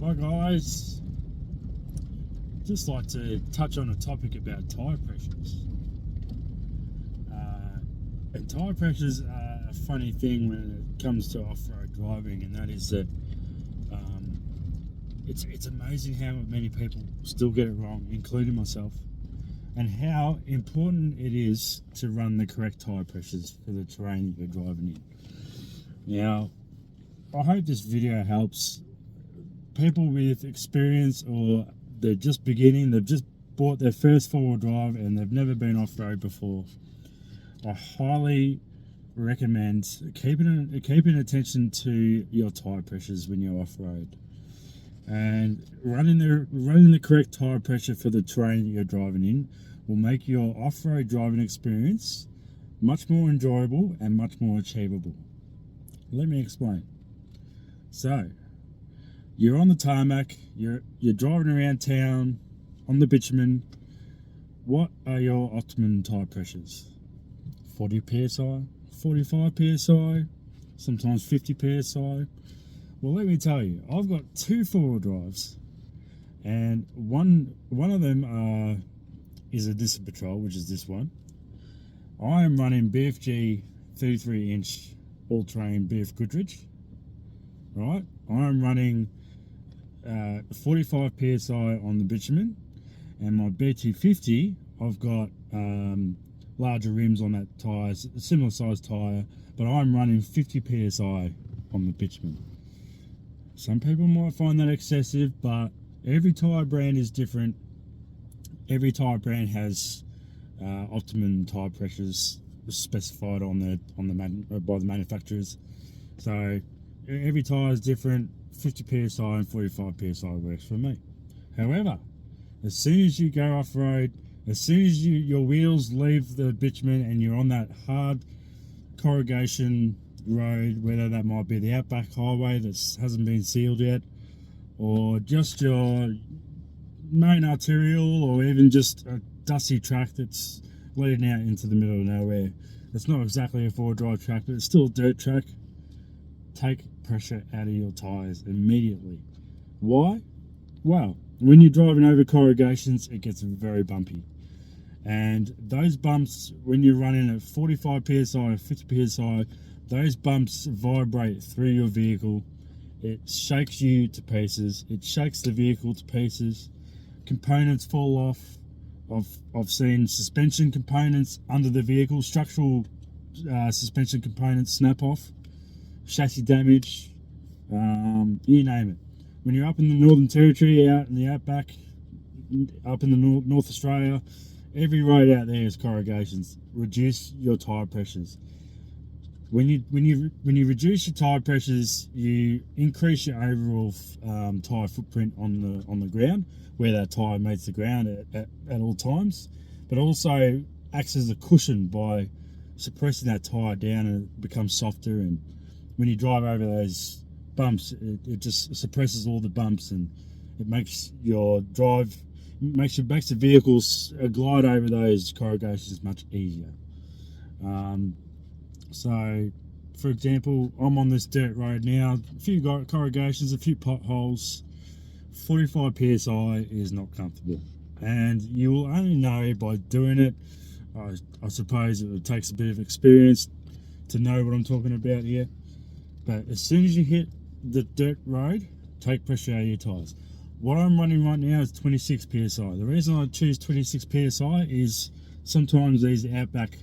Hi guys, just like to touch on a topic about tyre pressures. And tyre pressures are a funny thing when it comes to off-road driving, and that is that um, it's amazing how many people still get it wrong, including myself, and how important it is to run the correct tyre pressures for the terrain that you're driving in. Now, I hope this video helps people with experience, or they're just beginning, they've just bought their first four-wheel drive and they've never been off-road before. I highly recommend keeping attention to your tyre pressures when you're off-road, and running the correct tyre pressure for the terrain that you're driving in will make your off-road driving experience much more enjoyable and much more achievable. Let me explain. So, you're on the tarmac, you're driving around town on the bitumen. What are your optimum tyre pressures? 40 psi, 45 psi, sometimes 50 psi. Well, let me tell you, I've got two four-wheel drives, and one of them is a Disc Patrol, which is this one. I am running BFG 33-inch all-terrain BF Goodrich, right? I am running 45 psi on the bitumen, and my BT50, I've got larger rims on that tyre, similar size tyre, but I'm running 50 psi on the bitumen. Some people might find that excessive, but every tyre brand is different. Every tyre brand has optimum tyre pressures specified by the manufacturers. So every tyre is different. 50 psi and 45 psi works for me. However, as soon as you go off road, as soon as your wheels leave the bitumen and you're on that hard corrugation road, whether that might be the outback highway that hasn't been sealed yet, or just your main arterial, or even just a dusty track that's leading out into the middle of nowhere. It's not exactly a four-wheel drive track, but it's still a dirt track. Take pressure out of your tyres immediately. Why? Well, when you're driving over corrugations, it gets very bumpy. And those bumps, when you're running at 45 psi or 50 psi, those bumps vibrate through your vehicle. It shakes you to pieces. It shakes the vehicle to pieces. Components fall off. I've seen suspension components under the vehicle, structural suspension components snap off. Chassis damage, you name it. When you're up in the Northern Territory, out in the outback, up in the North Australia, every road out there is corrugations. Reduce your tyre pressures. When you reduce your tyre pressures, you increase your overall tyre footprint on the ground, where that tyre meets the ground at all times, but also acts as a cushion by suppressing that tyre down, and it becomes softer. And when you drive over those bumps, it just suppresses all the bumps, and it makes makes the vehicles glide over those corrugations much easier. So, for example, I'm on this dirt road now, a few corrugations, a few potholes. 45 psi is not comfortable, and you will only know by doing it. I suppose it takes a bit of experience to know what I'm talking about here. But as soon as you hit the dirt road, take pressure out of your tyres. What I'm running right now is 26 psi. The reason I choose 26 psi is sometimes these outback,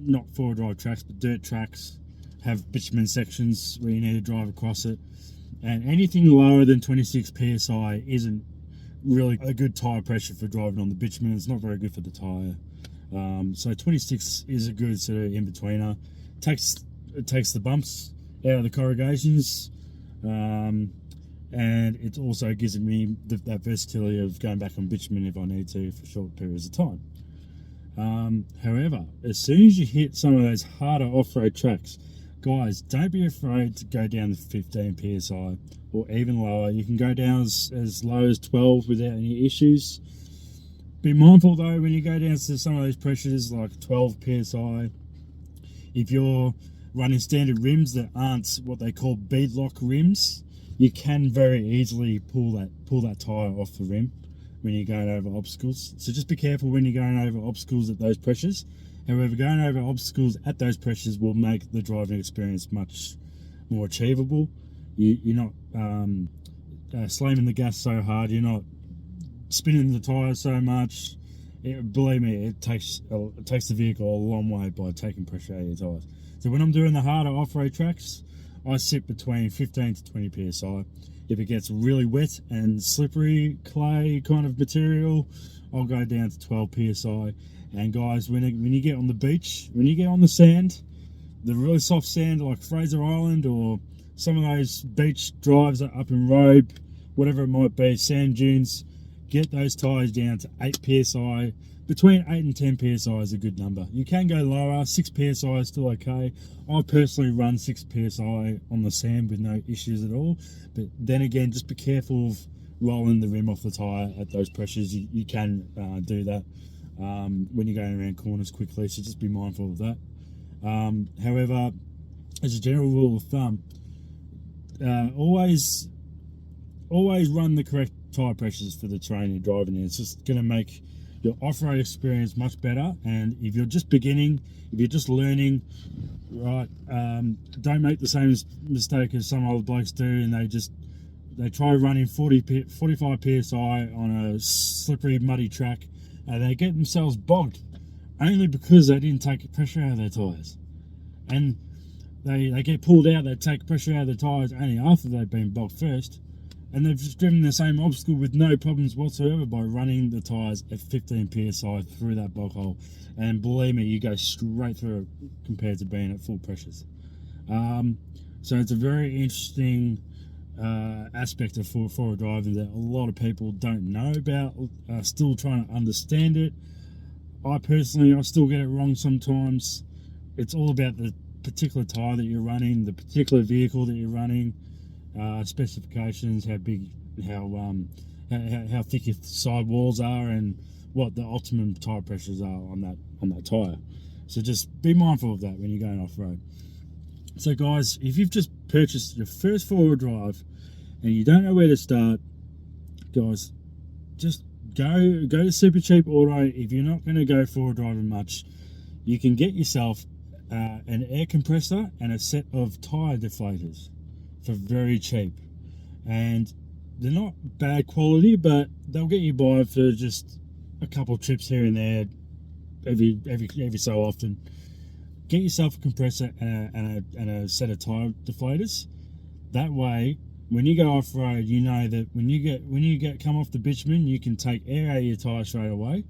not four-wheel drive tracks, but dirt tracks, have bitumen sections where you need to drive across it. And anything lower than 26 psi isn't really a good tyre pressure for driving on the bitumen. It's not very good for the tyre. So 26 is a good sort of in-betweener. It takes the bumps out of the corrugations, and it also gives me that versatility of going back on bitumen if I need to for short periods of time. However, as soon as you hit some of those harder off-road tracks, guys, don't be afraid to go down to 15 psi or even lower. You can go down as low as 12 without any issues. Be mindful though when you go down to some of those pressures like 12 psi, if you're running standard rims that aren't what they call beadlock rims, you can very easily pull that tyre off the rim when you're going over obstacles. So just be careful when you're going over obstacles at those pressures. However, going over obstacles at those pressures will make the driving experience much more achievable. You're not slamming the gas so hard. You're not spinning the tyres so much. Believe me, it takes the vehicle a long way by taking pressure out of your tyres. So when I'm doing the harder off-road tracks, I sit between 15 to 20 psi. If it gets really wet and slippery clay kind of material, I'll go down to 12 psi. And guys, when you get on the beach, when you get on the sand, the really soft sand like Fraser Island or some of those beach drives up in Robe, whatever it might be, sand dunes, get those tyres down to 8 psi. Between 8 and 10 psi is a good number. You can go lower. 6 psi is still okay. I personally run 6 psi on the sand with no issues at all. But then again, just be careful of rolling the rim off the tyre at those pressures. You can do that when you're going around corners quickly, so just be mindful of that. However, as a general rule of thumb, always run the correct tyre pressures for the terrain you're driving in. It's just going to make your off-road experience much better. And if you're just beginning, if you're just learning, right, don't make the same mistake as some old blokes do, and they try running 45 psi on a slippery, muddy track, and they get themselves bogged only because they didn't take pressure out of their tyres. And they get pulled out, they take pressure out of their tyres only after they've been bogged first. And they've just driven the same obstacle with no problems whatsoever by running the tyres at 15 psi through that bog hole. And believe me, you go straight through it compared to being at full pressures. So it's a very interesting aspect of forward driving that a lot of people don't know about, still trying to understand it. I still get it wrong sometimes. It's all about the particular tyre that you're running, the particular vehicle that you're running, specifications, how thick your side walls are, and what the optimum tyre pressures are on that tyre. So just be mindful of that when you're going off road. So guys, if you've just purchased your first four-wheel drive and you don't know where to start, guys, just go to Super Cheap Auto. If you're not going to go forward driving much, you can get yourself an air compressor and a set of tyre deflators for very cheap, and they're not bad quality, but they'll get you by for just a couple of trips here and there every so often. Get yourself a compressor and a set of tyre deflators. That way, when you go off road, you know that when you come off the bitumen, you can take air out of your tyre straight away.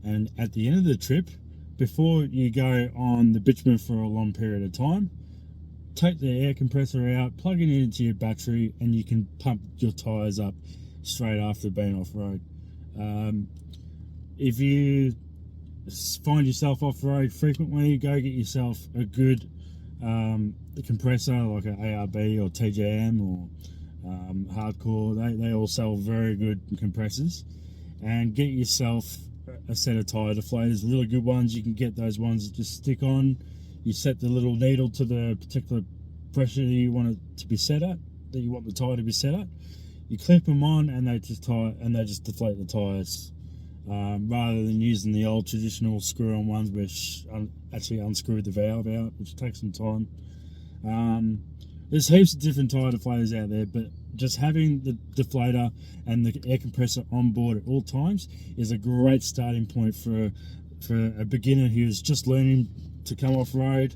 And at the end of the trip, before you go on the bitumen for a long period of time, take the air compressor out, plug it into your battery, and you can pump your tyres up straight after being off road. If you find yourself off road frequently, go get yourself a good compressor like an ARB or TJM or Hardcore. They all sell very good compressors, and get yourself a set of tyre deflators, really good ones. You can get those ones that just stick on. You set the little needle to the particular pressure that you want it to be set at, that you want the tyre to be set at. You clip them on, and they just deflate the tyres, rather than using the old traditional screw-on ones, which actually unscrew the valve out, which takes some time. There's heaps of different tyre deflators out there, but just having the deflator and the air compressor on board at all times is a great starting point for a beginner who's just learning to come off road.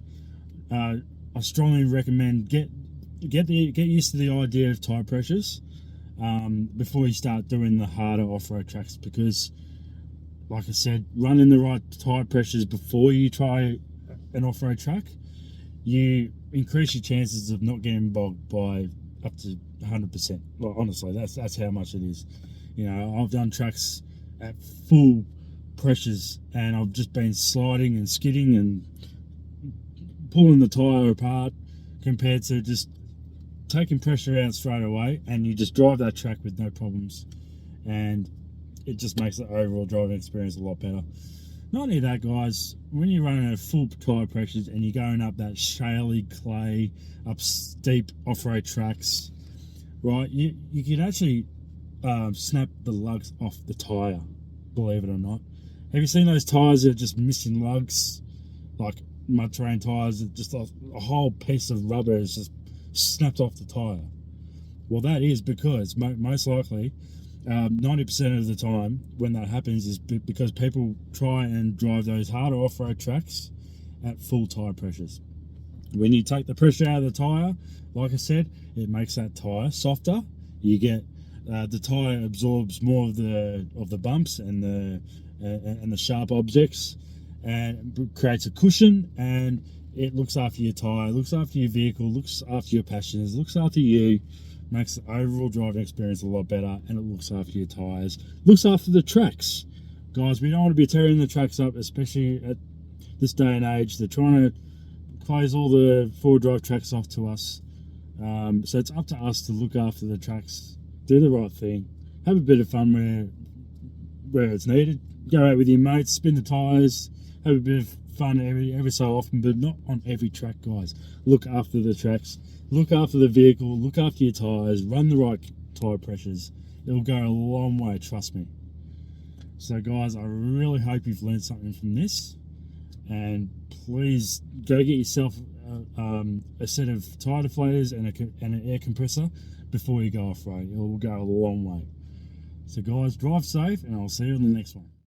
I strongly recommend get used to the idea of tyre pressures before you start doing the harder off-road tracks, because, like I said, running the right tyre pressures before you try an off-road track, you increase your chances of not getting bogged by up to 100%. Well, honestly, that's how much it is. You know, I've done tracks at full pressures, and I've just been sliding and skidding and pulling the tyre apart, compared to just taking pressure out straight away, and you just drive that track with no problems, and it just makes the overall driving experience a lot better. Not only that, guys, when you're running at full tyre pressures and you're going up that shaly clay, up steep off-road tracks, right? You can actually snap the lugs off the tyre, believe it or not. Have you seen those tyres that are just missing lugs? Like mud terrain tyres, just a whole piece of rubber is just snapped off the tyre. Well, that is because most likely 90% of the time when that happens is because people try and drive those harder off-road tracks at full tyre pressures. When you take the pressure out of the tyre, like I said, it makes that tyre softer. You get the tyre absorbs more of the bumps and the sharp objects, and creates a cushion, and it looks after your tyre, looks after your vehicle, looks after your passengers, looks after you, makes the overall driving experience a lot better, and it looks after your tyres, looks after the tracks. Guys, we don't want to be tearing the tracks up, especially at this day and age. They're trying to close all the four-wheel drive tracks off to us. So it's up to us to look after the tracks, do the right thing, have a bit of fun where it's needed. Go out with your mates, spin the tyres, have a bit of fun every so often, but not on every track, guys. Look after the tracks, look after the vehicle, look after your tyres, run the right tyre pressures. It'll go a long way, trust me. So guys, I really hope you've learned something from this, and please go get yourself a set of tyre deflators and an air compressor before you go off-road. It will go a long way. So guys, drive safe, and I'll see you on the next one.